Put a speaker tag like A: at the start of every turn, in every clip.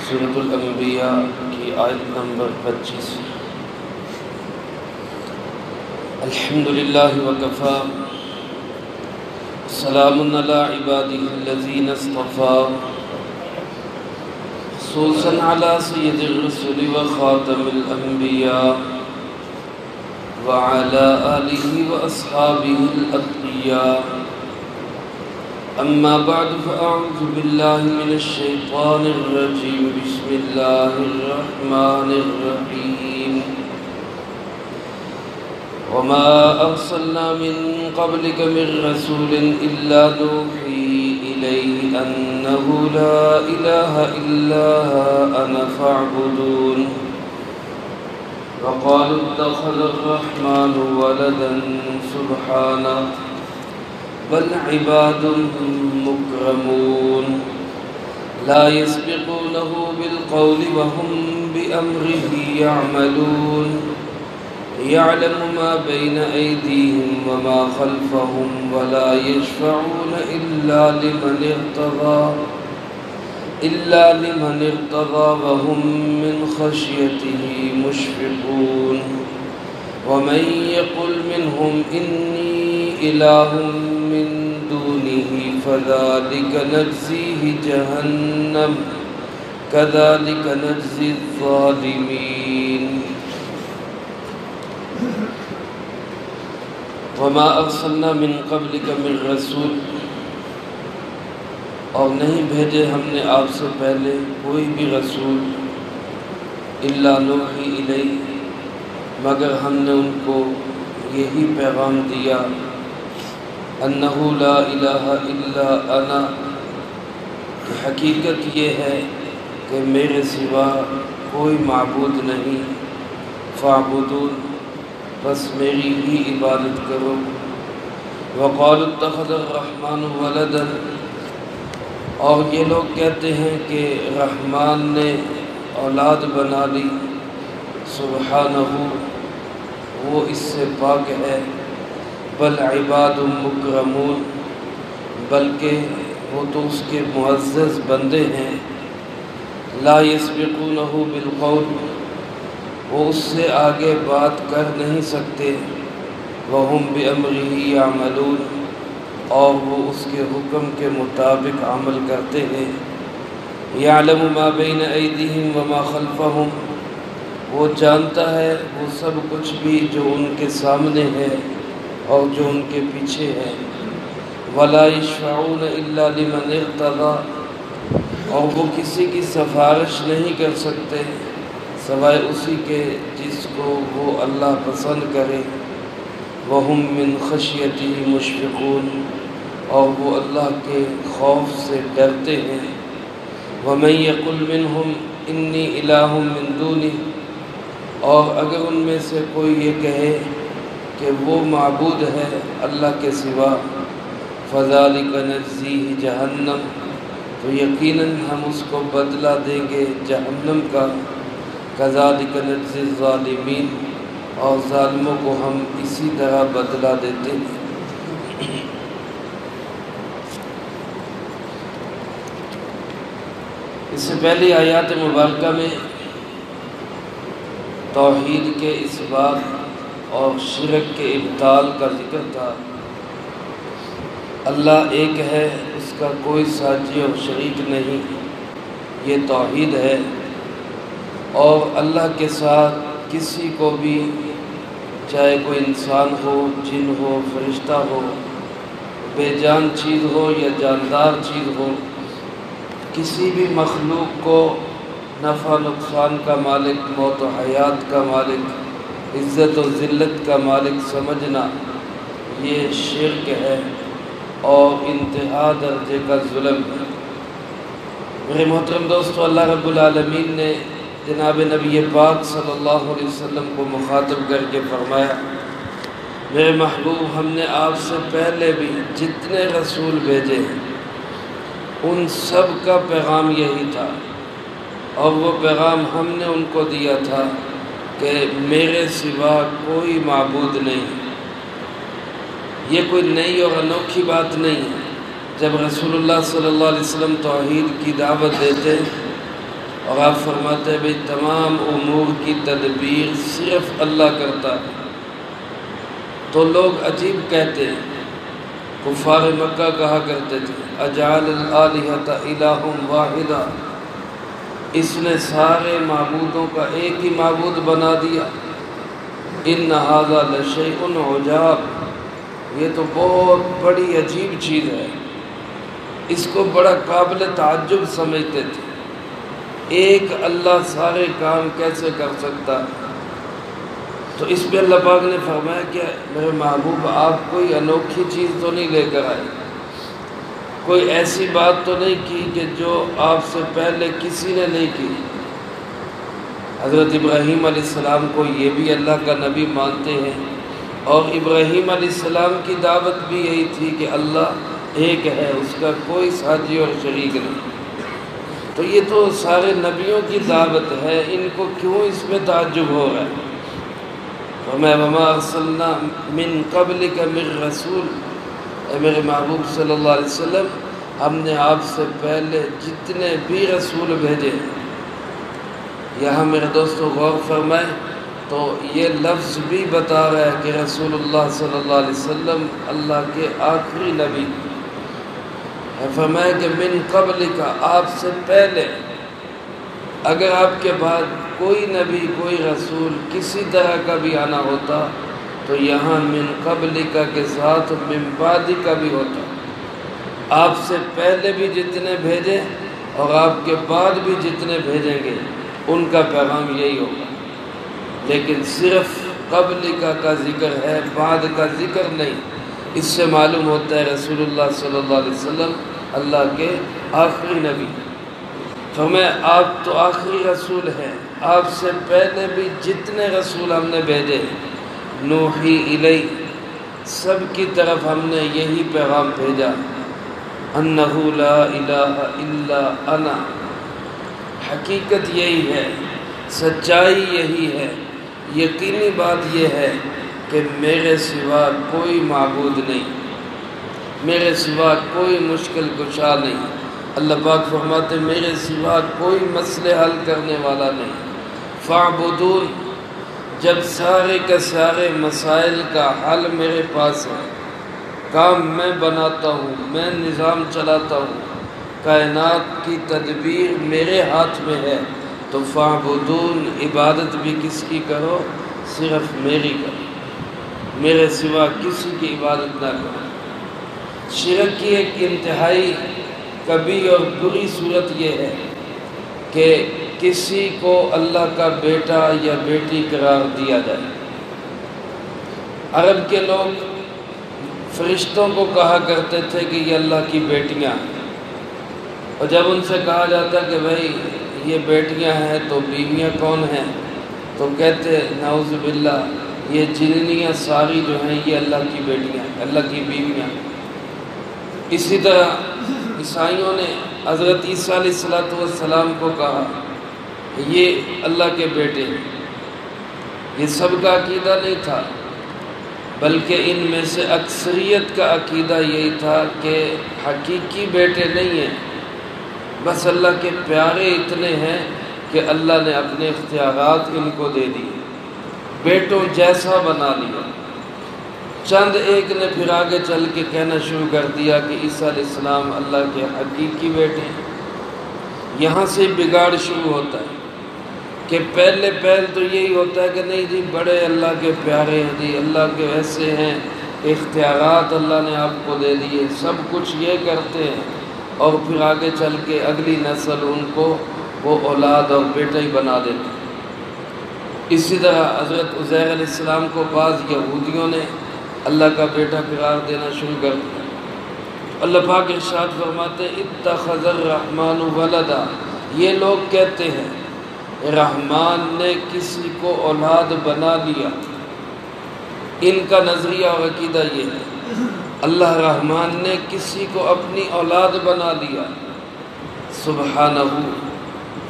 A: سورۃ الانبیاء کی آیت نمبر 25۔ الحمدللہ وکفی سلام علی عبادہ الذین اصطفی خصوصا علی سید الرسل وخاتم الانبیاء وعلى آلہ واصحابہ الاتقیاء اما بعد فاعوذ باللہ من الشیطان الرجیم بسم اللہ الرحمن الرحیم وما ارسلنا من قبلك من رسول الا نوحی الیہ انہ لا الہ الا انا فاعبدون وقالوا اتخذ الرحمن ولدا سبحانه بل عباد مكرمون لا يسبقونه بالقول وهم بأمره يعملون يعلم ما بين أيديهم وما خلفهم ولا يشفعون إلا لمن ارتضى وهم من خشيته مشفقون ومن يقل منهم إني إله من دونه فذلك نجزيه جهنم كذلك نجزي الظالمين وما ارسلنا من قبلك من رسول، اور نہیں بھیجے ہم نے آپ سے پہلے کوئی بھی رسول الا نوحی الیہ، مگر ہم نے ان کو یہی پیغام دیا انہ لا الہ الا انا، کہ حقیقت یہ ہے کہ میرے سوا کوئی معبود نہیں، فاعبدون، بس میری ہی عبادت کرو۔ وقالوا اتخذ الرحمن ولدا، اور یہ لوگ کہتے ہیں کہ رحمان نے اولاد بنا لی، سبحانہ، وہ اس سے پاک ہے، بل عباد مکرمون، بلکہ وہ تو اس کے معزز بندے ہیں، لا یسبقونہ بالقول، وہ اس سے آگے بات کر نہیں سکتے، وہم بامرہ یعملون، اور وہ اس کے حکم کے مطابق عمل کرتے ہیں، یعلم ما بین ایدیہم وما خلفہم، وہ جانتا ہے وہ سب کچھ بھی جو ان کے سامنے ہے اور جو ان کے پیچھے ہے، ولا یشفعون الا لمن ارتضی، اور وہ کسی کی سفارش نہیں کر سکتے سوائے اسی کے جس کو وہ اللہ پسند کرے، وہم من خشیتہ مشفقون، اور وہ اللہ کے خوف سے ڈرتے ہیں، ومن یقل منہم انی الہ من دونہ، اور اگر ان میں سے کوئی یہ کہے کہ وہ معبود ہے اللہ کے سوا، فذلک نجزیہ جہنم، تو یقیناً ہم اس کو بدلہ دیں گے جہنم کا، کذالک نجزی الظالمین، اور ظالموں کو ہم اسی طرح بدلہ دیتے ہیں۔ اس سے پہلی آیات مبارکہ میں توحید کے اثبات اور شرک کے ابطال کا ذکر تھا۔ اللہ ایک ہے، اس کا کوئی ساجی اور شریک نہیں، یہ توحید ہے، اور اللہ کے ساتھ کسی کو بھی، چاہے کوئی انسان ہو، جن ہو، فرشتہ ہو، بے جان چیز ہو یا جاندار چیز ہو، کسی بھی مخلوق کو نفع نقصان کا مالک، موت و حیات کا مالک، عزت و ذلت کا مالک سمجھنا، یہ شرک ہے اور انتہا درجے کا ظلم ہے۔ میرے محترم دوستو، اللہ رب العالمین نے جناب نبی پاک صلی اللہ علیہ وسلم کو مخاطب کر کے فرمایا، میرے محبوب، ہم نے آپ سے پہلے بھی جتنے رسول بھیجے ہیں ان سب کا پیغام یہی تھا، اور وہ پیغام ہم نے ان کو دیا تھا کہ میرے سوا کوئی معبود نہیں۔ یہ کوئی نئی اور انوکھی بات نہیں ہے۔ جب رسول اللہ صلی اللہ علیہ وسلم توحید کی دعوت دیتے اور آپ فرماتے ہیں بھئی تمام امور کی تدبیر صرف اللہ کرتا ہے۔ تو لوگ عجیب کہتے ہیں، کفار مکہ کہا کرتے تھے اجعل الآلہۃ الہ واحدہ، اس نے سارے معبودوں کا ایک ہی معبود بنا دیا، ان ھذا لشیء عجاب، یہ تو بہت بڑی عجیب چیز ہے، اس کو بڑا قابل تعجب سمجھتے تھے، ایک اللہ سارے کام کیسے کر سکتا ہے؟ تو اس پہ اللہ پاک نے فرمایا کہ میرے محبوب آپ کوئی انوکھی چیز تو نہیں لے کر آئے، کوئی ایسی بات تو نہیں کی کہ جو آپ سے پہلے کسی نے نہیں کی۔ حضرت ابراہیم علیہ السلام کو یہ بھی اللہ کا نبی مانتے ہیں، اور ابراہیم علیہ السلام کی دعوت بھی یہی تھی کہ اللہ ایک ہے، اس کا کوئی ساتھی اور شریک نہیں۔ تو یہ تو سارے نبیوں کی دعوت ہے، ان کو کیوں اس میں تعجب ہو رہا ہے؟ وَمَا أَرْسَلْنَا مِن قَبْلِكَ مِن رَسُولٍ، اے میرے محبوب صلی اللہ علیہ وسلم، ہم نے آپ سے پہلے جتنے بھی رسول بھیجے، یہاں میرے دوستو غور فرمائیں تو یہ لفظ بھی بتا رہا ہے کہ رسول اللہ صلی اللہ علیہ وسلم اللہ کے آخری نبی ہے۔ فرمایا کہ من قبل کا، آپ سے پہلے، اگر آپ کے بعد کوئی نبی کوئی رسول کسی طرح کا بھی آنا ہوتا تو یہاں من قبل کا کے ساتھ من بعد کا بھی ہوتا، آپ سے پہلے بھی جتنے بھیجے اور آپ کے بعد بھی جتنے بھیجیں گے ان کا پیغام یہی ہوگا، لیکن صرف قبل کا ذکر ہے، بعد کا ذکر نہیں۔ اس سے معلوم ہوتا ہے رسول اللہ صلی اللہ علیہ وسلم اللہ کے آخری نبی۔ فرمایا آپ تو آخری رسول ہیں، آپ سے پہلے بھی جتنے رسول ہم نے بھیجے، نوحی الی، سب کی طرف ہم نے یہی پیغام بھیجا، انہ لا الہ الا انا، حقیقت یہی ہے، سچائی یہی ہے، یقینی بات یہ ہے کہ میرے سوا کوئی معبود نہیں، میرے سوا کوئی مشکل کشا نہیں۔ اللہ پاک فرماتے میرے سوا کوئی مسئلے حل کرنے والا نہیں۔ فاعبدون، جب سارے کے سارے مسائل کا حل میرے پاس ہے، کام میں بناتا ہوں، میں نظام چلاتا ہوں، کائنات کی تدبیر میرے ہاتھ میں ہے، تو فاعبدون، عبادت بھی کس کی کرو؟ صرف میری کرو، میرے سوا کسی کی عبادت نہ کرو۔ شرک کی ایک انتہائی کبھی اور بری صورت یہ ہے کہ کسی کو اللہ کا بیٹا یا بیٹی قرار دیا جائے۔ عرب کے لوگ فرشتوں کو کہا کرتے تھے کہ یہ اللہ کی بیٹیاں ہیں، اور جب ان سے کہا جاتا کہ بھائی یہ بیٹیاں ہیں تو بیویاں کون ہیں، تو کہتے نعوذ باللہ یہ جننیاں ساری جو ہیں یہ اللہ کی بیٹیاں، اللہ کی بیویاں۔ اسی طرح عیسائیوں نے حضرت عیسیٰ علیہ السلام کو کہا کہ یہ اللہ کے بیٹے ہیں۔ یہ سب کا عقیدہ نہیں تھا، بلکہ ان میں سے اکثریت کا عقیدہ یہی تھا کہ حقیقی بیٹے نہیں ہیں، بس اللہ کے پیارے اتنے ہیں کہ اللہ نے اپنے اختیارات ان کو دے دیے، بیٹوں جیسا بنا لیا۔ چند ایک نے پھر آگے چل کے کہنا شروع کر دیا کہ عیسیٰ علیہ السلام اللہ کے حقیقی بیٹے ہیں۔ یہاں سے بگاڑ شروع ہوتا ہے کہ پہلے تو یہی ہوتا ہے کہ نہیں جی بڑے اللہ کے پیارے ہیں جی، اللہ کے ایسے ہیں، اختیارات اللہ نے آپ کو دے دیے، سب کچھ یہ کرتے ہیں، اور پھر آگے چل کے اگلی نسل ان کو وہ اولاد اور بیٹا ہی بنا دیتے ہیں۔ اسی طرح حضرت عزیر علیہ السلام کو بعض یہودیوں نے اللہ کا بیٹا قرار دینا شروع کر دیا۔ اللہ پاک ارشاد فرماتے اتخذ الرحمن ولدا، یہ لوگ کہتے ہیں رحمان نے کسی کو اولاد بنا لیا۔ ان کا نظریہ اور عقیدہ یہ ہے اللہ رحمان نے کسی کو اپنی اولاد بنا لیا۔ سبحانہ،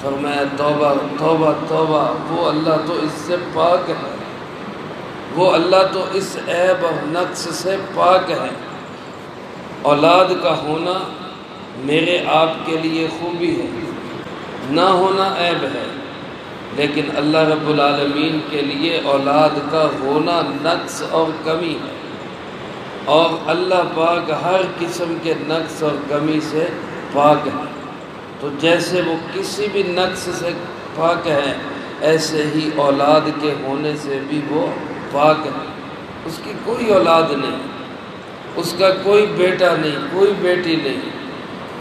A: فرمایا توبہ توبہ توبہ، وہ اللہ تو اس سے پاک ہے، وہ اللہ تو اس عیب اور نقص سے پاک ہے۔ اولاد کا ہونا میرے آپ کے لیے خوبی ہے، نہ ہونا عیب ہے، لیکن اللہ رب العالمین کے لیے اولاد کا ہونا نقص اور کمی ہے، اور اللہ پاک ہر قسم کے نقص اور کمی سے پاک ہے۔ تو جیسے وہ کسی بھی نقص سے پاک ہے، ایسے ہی اولاد کے ہونے سے بھی وہ پاک ہے۔ اس کی کوئی اولاد نہیں، اس کا کوئی بیٹا نہیں، کوئی بیٹی نہیں،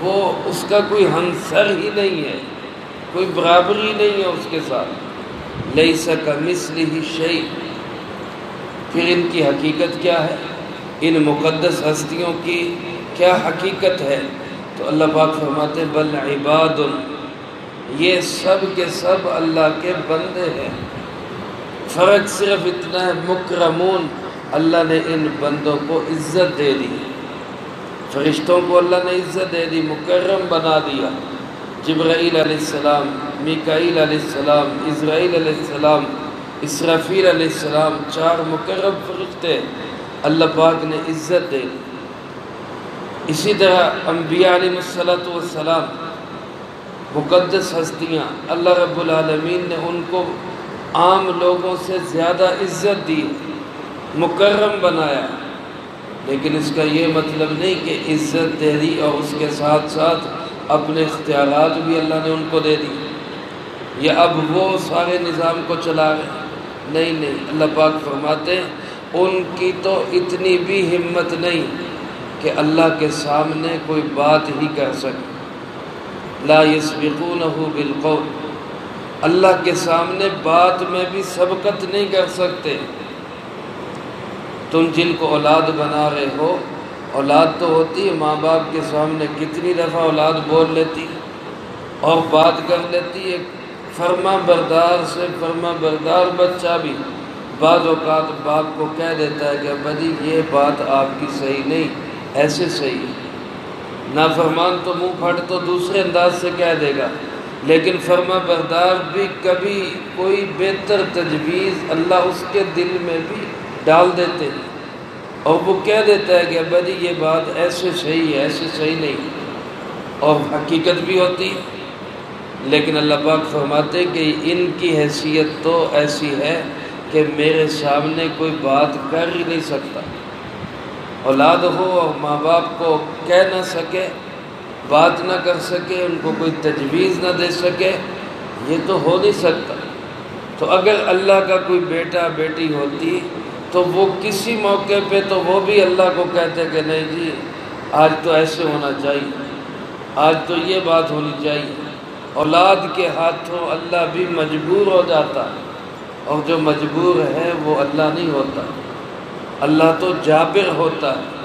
A: وہ اس کا کوئی ہمسر ہی نہیں ہے، کوئی برابری نہیں ہے اس کے ساتھ۔ لیس کمثلہ شیء۔ پھر ان کی حقیقت کیا ہے؟ ان مقدس ہستیوں کی کیا حقیقت ہے؟ تو اللہ پاک فرماتے ہیں بل عباد، یہ سب کے سب اللہ کے بندے ہیں، فرق صرف اتنا ہے مکرمون، اللہ نے ان بندوں کو عزت دے دی، فرشتوں کو اللہ نے عزت دے دی، مکرم بنا دیا۔ جبرائیل علیہ السلام، میکائیل علیہ السلام، عزرائیل علیہ السلام، اسرافیل علیہ السلام، 4 مکرم فرشتے اللہ پاک نے عزت دے دی۔ اسی طرح انبیاء علیہ السلام، مقدس ہستیاں، اللہ رب العالمین نے ان کو عام لوگوں سے زیادہ عزت دی، مکرم بنایا، لیکن اس کا یہ مطلب نہیں کہ عزت دے دی اور اس کے ساتھ ساتھ اپنے اختیارات بھی اللہ نے ان کو دے دی، یا اب وہ سارے نظام کو چلا رہے۔ نہیں، اللہ پاک فرماتے ہیں ان کی تو اتنی بھی ہمت نہیں کہ اللہ کے سامنے کوئی بات ہی کر سکے۔ لا یسبقونہ بالقول، اللہ کے سامنے بات میں بھی سبقت نہیں کر سکتے۔ تم جن کو اولاد بنا رہے ہو، اولاد تو ہوتی ہے ماں باپ کے سامنے، کتنی دفعہ اولاد بول لیتی اور بات کر لیتی ہے، فرما بردار سے فرما بردار بچہ بھی بعض اوقات باپ کو کہہ دیتا ہے کہ ابا جی یہ بات آپ کی صحیح نہیں، ایسے صحیح ہے۔ نافرمان تو منہ پھٹ تو دوسرے انداز سے کہہ دے گا، لیکن فرما بردار بھی کبھی کوئی بہتر تجویز اللہ اس کے دل میں بھی ڈال دیتے ہیں، اور وہ کہہ دیتا ہے کہ ابا جی یہ بات ایسے صحیح ہے، ایسے صحیح نہیں، اور حقیقت بھی ہوتی ہے۔ لیکن اللہ پاک فرماتے کہ ان کی حیثیت تو ایسی ہے کہ میرے سامنے کوئی بات کر ہی نہیں سکتا۔ اولاد ہو اور ماں باپ کو کہہ نہ سکے، بات نہ کر سکے، ان کو کوئی تجویز نہ دے سکے، یہ تو ہو نہیں سکتا۔ تو اگر اللہ کا کوئی بیٹا بیٹی ہوتی تو وہ کسی موقع پہ تو وہ بھی اللہ کو کہتے کہ نہیں جی آج تو ایسے ہونا چاہیے، آج تو یہ بات ہونی چاہیے۔ اولاد کے ہاتھوں اللہ بھی مجبور ہو جاتا ہے، اور جو مجبور ہے وہ اللہ نہیں ہوتا، اللہ تو جابر ہوتا ہے۔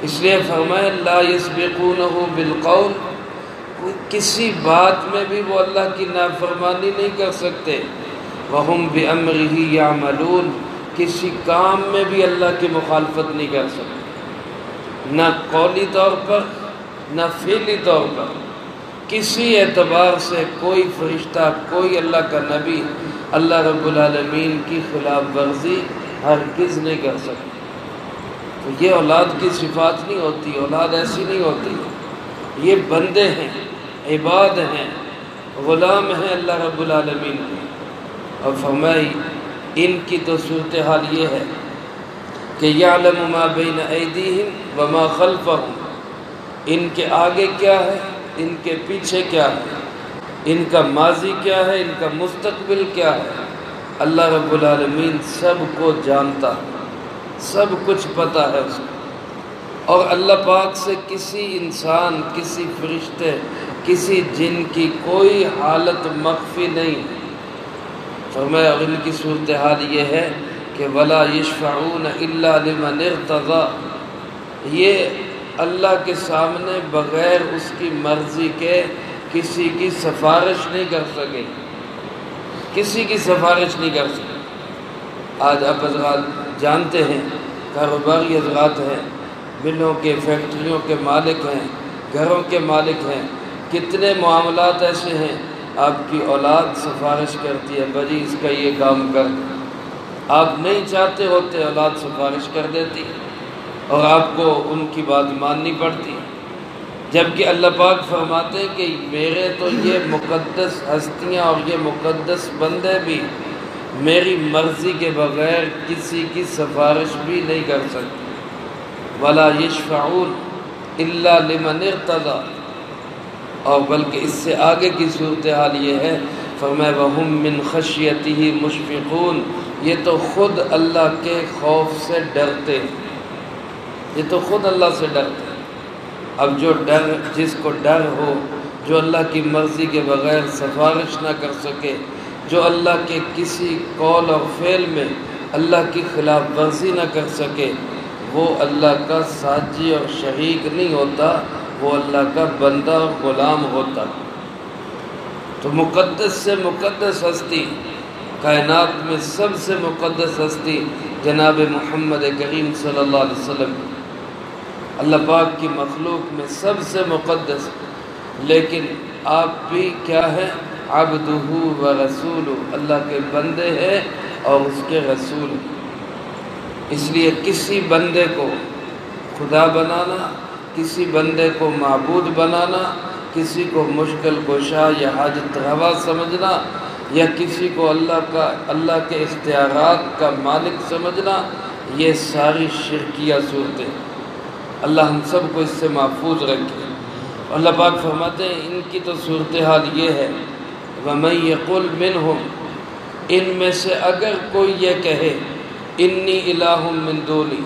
A: اس لیے فرمائے لا یسبقونہ بالقول، کسی بات میں بھی وہ اللہ کی نافرمانی نہیں کر سکتے۔ وہم بامرہ یعملون، کسی کام میں بھی اللہ کی مخالفت نہیں کر سکتے، نہ قولی طور پر نہ فعلی طور پر، کسی اعتبار سے کوئی فرشتہ، کوئی اللہ کا نبی اللہ رب العالمین کی خلاف ورزی ہرگز نہیں کر سکتا۔ تو یہ اولاد کی صفات نہیں ہوتی، اولاد ایسی نہیں ہوتی، یہ بندے ہیں، عباد ہیں، غلام ہیں اللہ رب العالمین کے۔ اور فرمائی ان کی تو صورتحال یہ ہے کہ یعلم ما بین ایدیہم وما خلفہم، ان کے آگے کیا ہے، ان کے پیچھے کیا ہے، ان کا ماضی کیا ہے، ان کا مستقبل کیا ہے، اللہ رب العالمین سب کو جانتا ہے، سب کچھ پتہ ہے اس کو۔ اور اللہ پاک سے کسی انسان، کسی فرشتے، کسی جن کی کوئی حالت مخفی نہیں۔ فرمایا اور ان کی صورتحال یہ ہے کہ ولا یشفعون الا لمن ارتضی، یہ اللہ کے سامنے بغیر اس کی مرضی کے کسی کی سفارش نہیں کر سکے، کسی کی سفارش نہیں کر سکے۔ آج آپ حضرات جانتے ہیں، کاروباری حضرات ہیں، ملوں کے، فیکٹریوں کے مالک ہیں، گھروں کے مالک ہیں، کتنے معاملات ایسے ہیں آپ کی اولاد سفارش کرتی ہے بجی اس کا یہ کام کر، آپ نہیں چاہتے ہوتے اولاد سفارش کر دیتی اور آپ کو ان کی بات ماننی پڑتی۔ جبکہ اللہ پاک فرماتے ہیں کہ میرے تو یہ مقدس ہستیاں اور یہ مقدس بندے بھی میری مرضی کے بغیر کسی کی سفارش بھی نہیں کر سکتے۔ وَلَا يَشْفَعُونَ إِلَّا لِمَنِ ارْتَضَىٰ، اور بلکہ اس سے آگے کی صورتحال یہ ہے، فرمایا وَهُم مِّن خَشْيَتِهِ مُشْفِقُونَ، یہ تو خود اللہ کے خوف سے ڈرتے ہیں، یہ تو خود اللہ سے ڈرتے ہیں۔ اب جس کو ڈر ہو، جو اللہ کی مرضی کے بغیر سفارش نہ کر سکے، جو اللہ کے کسی قول اور فعل میں اللہ کی خلاف ورزی نہ کر سکے، وہ اللہ کا ساجی اور شریک نہیں ہوتا، وہ اللہ کا بندہ اور غلام ہوتا۔ تو مقدس سے مقدس ہستی، کائنات میں سب سے مقدس ہستی جناب محمد کریم صلی اللہ علیہ وسلم، اللہ پاک کی مخلوق میں سب سے مقدس، لیکن آپ بھی کیا ہے؟ عبدہ و رسول، اللہ کے بندے ہیں اور اس کے رسول۔ اس لیے کسی بندے کو خدا بنانا، کسی بندے کو معبود بنانا، کسی کو مشکل کشا یا حاجت روا سمجھنا، یا کسی کو اللہ کے اختیارات کا مالک سمجھنا، یہ ساری شرکیہ صورتیں، اللہ ہم سب کو اس سے محفوظ رکھے۔ اللہ پاک فرماتے ہیں ان کی تو صورتحال یہ ہے، وَمَن يَقُلْ مِنْهُمْ، ان میں سے اگر کوئی یہ کہے انی الہ من دونی،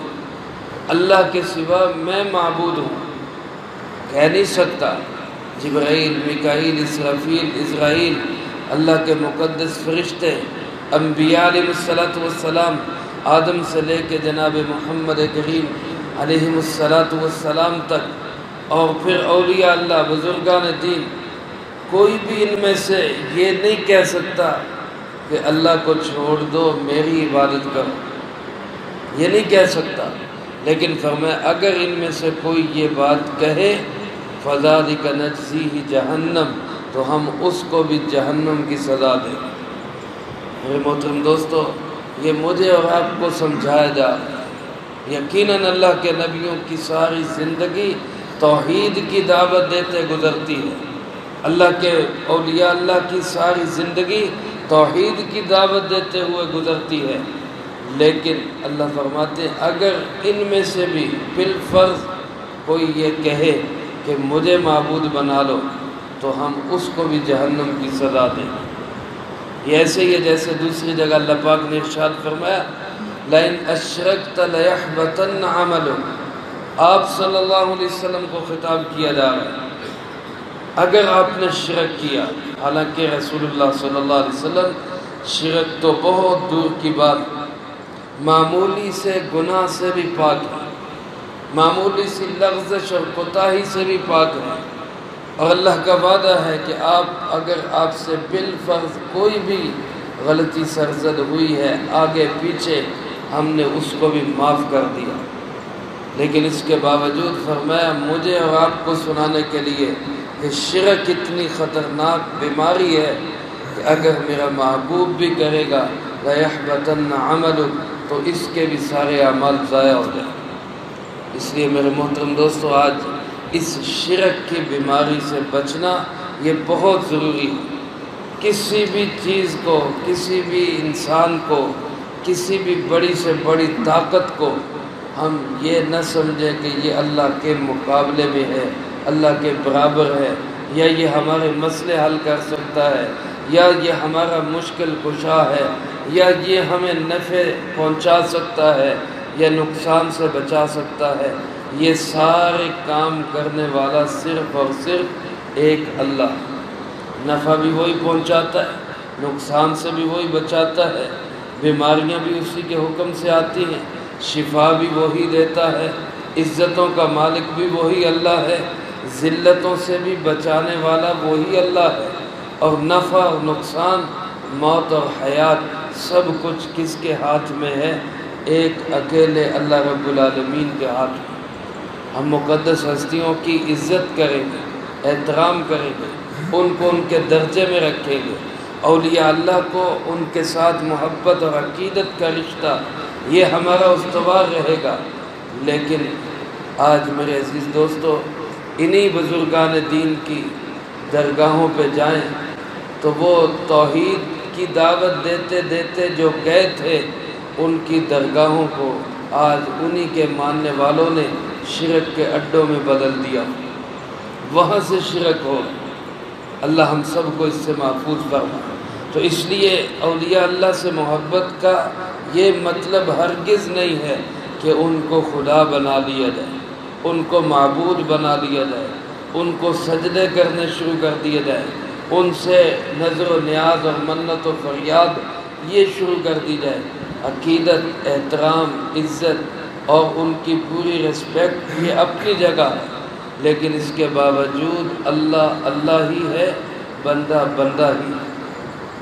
A: اللہ کے سوا میں معبود ہوں، کہہ نہیں سکتا۔ جبرائیل، میکائیل، اسرافیل، عزرائیل، اللہ کے مقدس فرشتے، انبیاء علیہ السلام، آدم سے لے کے جناب محمد کریم علیہ السلام تک، اور پھر اولیاء اللہ، بزرگان دین، کوئی بھی ان میں سے یہ نہیں کہہ سکتا کہ اللہ کو چھوڑ دو میری عبادت کرو، یہ نہیں کہہ سکتا۔ لیکن فرمایا اگر ان میں سے کوئی یہ بات کہے فَذَلِكَ نَجْزِيهِ جہنم، تو ہم اس کو بھی جہنم کی سزا دیں۔ میرے محترم دوستو، یہ مجھے اور آپ کو سمجھایا جا رہا ہے۔ یقیناً اللہ کے نبیوں کی ساری زندگی توحید کی دعوت دیتے گزرتی ہے، اللہ کے اولیاء اللہ کی ساری زندگی توحید کی دعوت دیتے ہوئے گزرتی ہے، لیکن اللہ فرماتے ہیں اگر ان میں سے بھی بالفرض کوئی یہ کہے کہ مجھے معبود بنا لو، تو ہم اس کو بھی جہنم کی سزا دیں۔ یہ ایسے ہی ہے جیسے دوسری جگہ اللہ پاک نے ارشاد فرمایا لَإِنْ أَشْرَكْتَ لَيَحْبَطَنَّ عَمَلُكَ، آپ صلی اللہ علیہ وسلم کو خطاب کیا جا رہا ہے، اگر آپ نے شرک کیا، حالانکہ رسول اللہ صلی اللہ علیہ وسلم شرک تو بہت دور کی بات، معمولی سے گناہ سے بھی پاک ہے، معمولی سی لغزش اور کوتاہی سے بھی پاک ہے، اور اللہ کا وعدہ ہے کہ اگر آپ سے بالفرض کوئی بھی غلطی سرزد ہوئی ہے آگے پیچھے، ہم نے اس کو بھی معاف کر دیا۔ لیکن اس کے باوجود فرمایا مجھے اور آپ کو سنانے کے لیے کہ شرک اتنی خطرناک بیماری ہے کہ اگر میرا محبوب بھی کرے گا لَيَحْبَطَنَّ عَمَلُكَ، تو اس کے بھی سارے اعمال ضائع ہو جائیں۔ اس لیے میرے محترم دوستو، آج اس شرک کی بیماری سے بچنا یہ بہت ضروری ہے۔ کسی بھی چیز کو، کسی بھی انسان کو، کسی بھی بڑی سے بڑی طاقت کو ہم یہ نہ سمجھیں کہ یہ اللہ کے مقابلے میں ہے، اللہ کے برابر ہے، یا یہ ہمارے مسئلے حل کر سکتا ہے، یا یہ ہمارا مشکل کشا ہے، یا یہ ہمیں نفع پہنچا سکتا ہے یا نقصان سے بچا سکتا ہے۔ یہ سارے کام کرنے والا صرف اور صرف ایک اللہ، نفع بھی وہی پہنچاتا ہے، نقصان سے بھی وہی بچاتا ہے، بیماریاں بھی اسی کے حکم سے آتی ہیں، شفا بھی وہی دیتا ہے، عزتوں کا مالک بھی وہی اللہ ہے، ذلتوں سے بھی بچانے والا وہی اللہ ہے، اور نفع اور نقصان، موت اور حیات، سب کچھ کس کے ہاتھ میں ہے؟ ایک اکیلے اللہ رب العالمین کے ہاتھ میں۔ ہم مقدس ہستیوں کی عزت کریں گے، احترام کریں گے، ان کو ان کے درجے میں رکھیں گے، اولیاء اللہ کو ان کے ساتھ محبت اور عقیدت کا رشتہ یہ ہمارا استوار رہے گا۔ لیکن آج میرے عزیز دوستو، انہی بزرگان دین کی درگاہوں پہ جائیں تو وہ توحید کی دعوت دیتے دیتے جو گئے تھے ان کی درگاہوں کو آج انہی کے ماننے والوں نے شرک کے اڈوں میں بدل دیا، وہاں سے شرک ہو۔ اللہ ہم سب کو اس سے محفوظ فرمائے۔ تو اس لیے اولیاء اللہ سے محبت کا یہ مطلب ہرگز نہیں ہے کہ ان کو خدا بنا لیا جائے، ان کو معبود بنا لیا جائے، ان کو سجدے کرنے شروع کر دیا جائے، ان سے نظر و نیاز اور منت و فریاد یہ شروع کر دی جائے۔ عقیدت، احترام، عزت اور ان کی پوری رسپیکٹ یہ اپنی جگہ ہے، لیکن اس کے باوجود اللہ اللہ ہی ہے، بندہ بندہ ہی ہے۔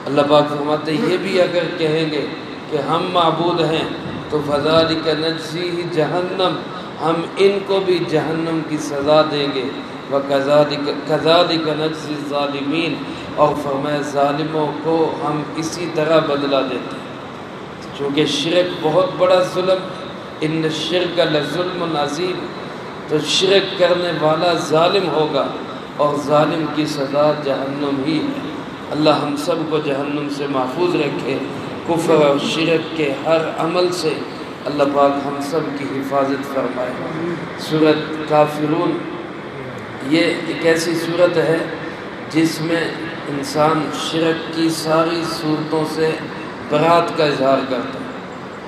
A: اللہ پاک فرماتے ہیں یہ بھی اگر کہیں گے کہ ہم معبود ہیں تو فذالک نجزیہ جہنم، ہم ان کو بھی جہنم کی سزا دیں گے، وَكَذَلِكَ نَجْزِي الظَّالِمِينَ، اور فرمایا ظالموں کو ہم اسی طرح بدلہ دیتے ہیں۔ چونکہ شرک بہت بڑا ظلم، ان الشرک لظلم عظیم، تو شرک کرنے والا ظالم ہوگا اور ظالم کی سزا جہنم ہی ہے۔ اللہ ہم سب کو جہنم سے محفوظ رکھے، کفر اور شرک کے ہر عمل سے اللہ پاک ہم سب کی حفاظت فرمائے۔ سورۃ کافرون یہ ایک ایسی صورت ہے جس میں انسان شرک کی ساری صورتوں سے برات کا اظہار کرتا ہے۔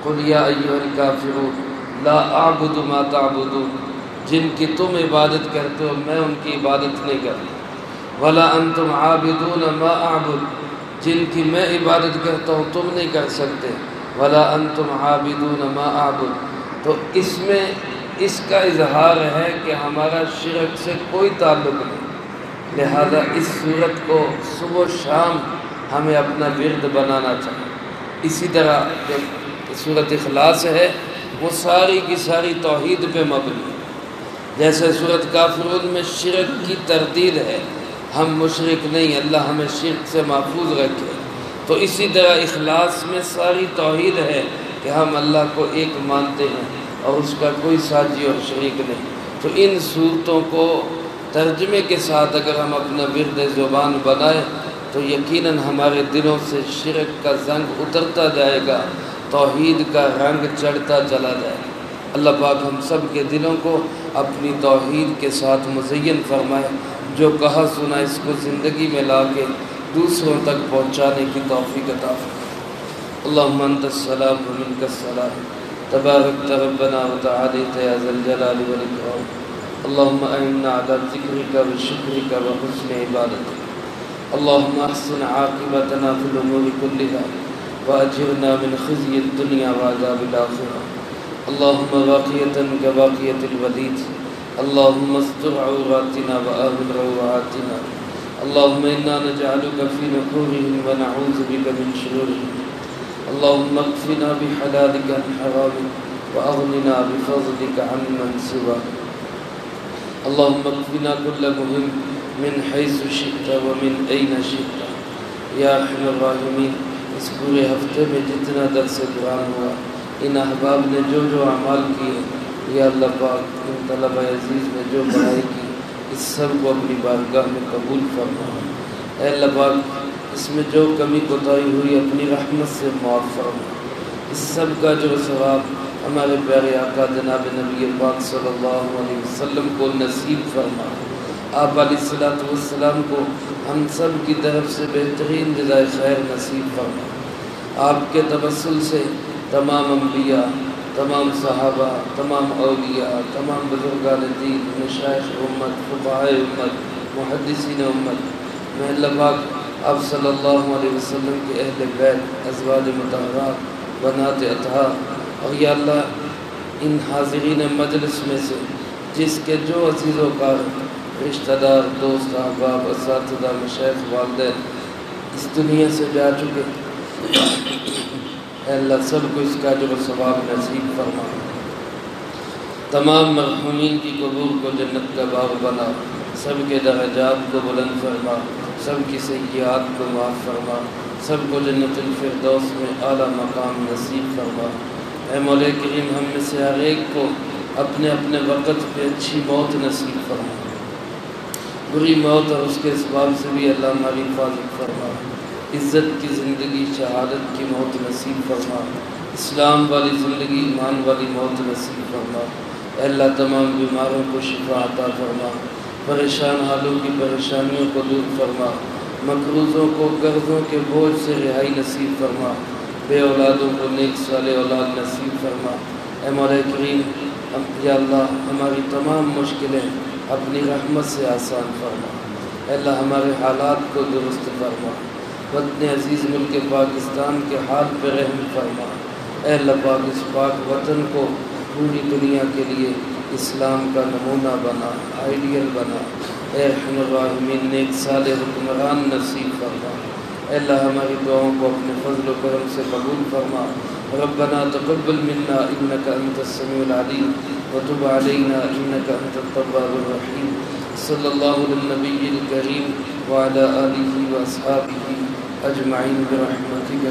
A: قُلْ يَا أَيُّهَا الْكَافِرُونَ لَا أَعْبُدُ مَا تَعْبُدُونَ، جن کی تم عبادت کرتے ہو میں ان کی عبادت نہیں کرتا۔ وَلَا أَنْتُمْ عَابِدُونَ مَا أَعْبُدُ، جن کی میں عبادت کرتا ہوں تم نہیں کر سکتے۔ وَلَا أَنْتُمْ عَابِدُونَ مَا أَعْبُدُ، تو اس میں اس کا اظہار ہے کہ ہمارا شرک سے کوئی تعلق نہیں، لہذا اس صورت کو صبح و شام ہمیں اپنا ورد بنانا چاہیے۔ اسی طرح جو سورۃ اخلاص ہے وہ ساری کی ساری توحید پہ مبنی ہے۔ جیسے سورۃ کافرون میں شرک کی تردید ہے، ہم مشرک نہیں، اللہ ہمیں شرک سے محفوظ رکھے، تو اسی طرح اخلاص میں ساری توحید ہے کہ ہم اللہ کو ایک مانتے ہیں اور اس کا کوئی ساجی اور شریک نہیں۔ تو ان صورتوں کو ترجمے کے ساتھ اگر ہم اپنا ورد زبان بنائیں تو یقیناً ہمارے دلوں سے شرک کا زنگ اترتا جائے گا، توحید کا رنگ چڑھتا چلا جائے گا۔ اللہ پاک ہم سب کے دلوں کو اپنی توحید کے ساتھ مزین فرمائے، جو کہا سنا اس کو زندگی میں لا کے دوسروں تک پہنچانے کی توفیق عطا فرمائے۔ اللہم انت السلام و منک السلام، تبارکت ربنا و تعالیت یا ذا الجلال والاکرام۔ اللہم اعنا علی ذکرک و شکرک و حسن عبادتک۔ اللہم احسن عاقبتنا فی الامور کلها واجرنا من خزی الدنیا وعذاب الآخرہ۔ اللہم باقیتا کباقیت الولید، اللہم استر عوراتنا وآمن روعاتنا۔ اللہم انا نجعلک فی نحورہم ونعوذ بک من شرورہم۔ اللہم اکفنا بحلالک عن حرامک واغننا بفضلک عن من سواک۔ اللہم اکفنا کل مہم من حیث شئت ومن این شئت۔ یا ارحم الراحمین، اس پورے ہفتے میں جتنا درس قرآن ہوا، ان احباب نے جو جو اعمال کیے، یا اللہ پاک ان طلبہ عزیز نے جو پڑھائی کی، اس سب کو اپنی بارگاہ میں قبول فرما۔ اے اللہ پاک اس میں جو کمی کوتاہی ہوئی اپنی رحمت سے معاف فرما۔ اس سب کا جو ثواب ہمارے پیارے آقا جناب نبی پاک صلی اللہ علیہ وسلم کو نصیب فرما۔ آپ علیہ الصلوۃ والسلام کو ہم سب کی طرف سے بہترین جزائے خیر نصیب فرما۔ آپ کے توسل سے تمام انبیاء، تمام صحابہ، تمام اولیاء، تمام بزرگان دین، مشائخ امت، فقہاء امت، محدثین امت، میں اللہ پاک آپ صلی اللہ علیہ وسلم کے اہل بیت، ازواج مطہرات، بنات اطہار، اور یا اللہ ان حاضرین مجلس میں سے جس کے جو عزیز و اقارب، رشتہ دار، دوست، احباب، اساتذہ، مشائخ، والدین اس دنیا سے جا چکے، اے اللہ سب کو اس کا اجر و ثواب نصیب فرما۔ تمام مرحومین کی قبور کو جنت کا باغ بنا، سب کے درجات کو بلند فرما، سب کی سیئات کو معاف فرما، سب کو جنت الفردوس میں اعلیٰ مقام نصیب فرما۔ اے مولا کریم ہم میں سے ہر ایک کو اپنے اپنے وقت پہ اچھی موت نصیب فرما۔ بری موت اور اس کے اسباب سے بھی اللہ ہماری حفاظت فرما، عزت کی زندگی، شہادت کی موت نصیب فرما، اسلام والی زندگی، ایمان والی موت نصیب فرما۔ اے اللہ تمام بیماروں کو شفا عطا فرما، پریشان حالوں کی پریشانیوں کو دور فرما، مقروضوں کو قرضوں کے بوجھ سے رہائی نصیب فرما، بے اولادوں کو نیک صالح اولاد نصیب فرما۔ اے مولا کریم، یا اللہ ہماری تمام مشکلیں اپنی رحمت سے آسان فرما۔ اے اللہ ہمارے حالات کو درست فرما، وطن عزیز ملک پاکستان کے حال پہ رحم فرما۔ اے اللہ پاک اس پاک وطن کو پوری دنیا کے لیے اسلام کا نمونہ بنا، آئیڈیل بنا۔ اے ارحم الراحمین، نیک صالح حکمران نصیب فرما۔ اے اللہ ہماری دعاؤں کو اپنے فضل و کرم سے قبول فرما۔ ربنا تقبل منا انك انت السميع العليم وتب علينا انك انت التواب الرحيم۔ صلی اللہ علی النبی الکریم وعلی آلہ واصحابہ اجمعین برحمتک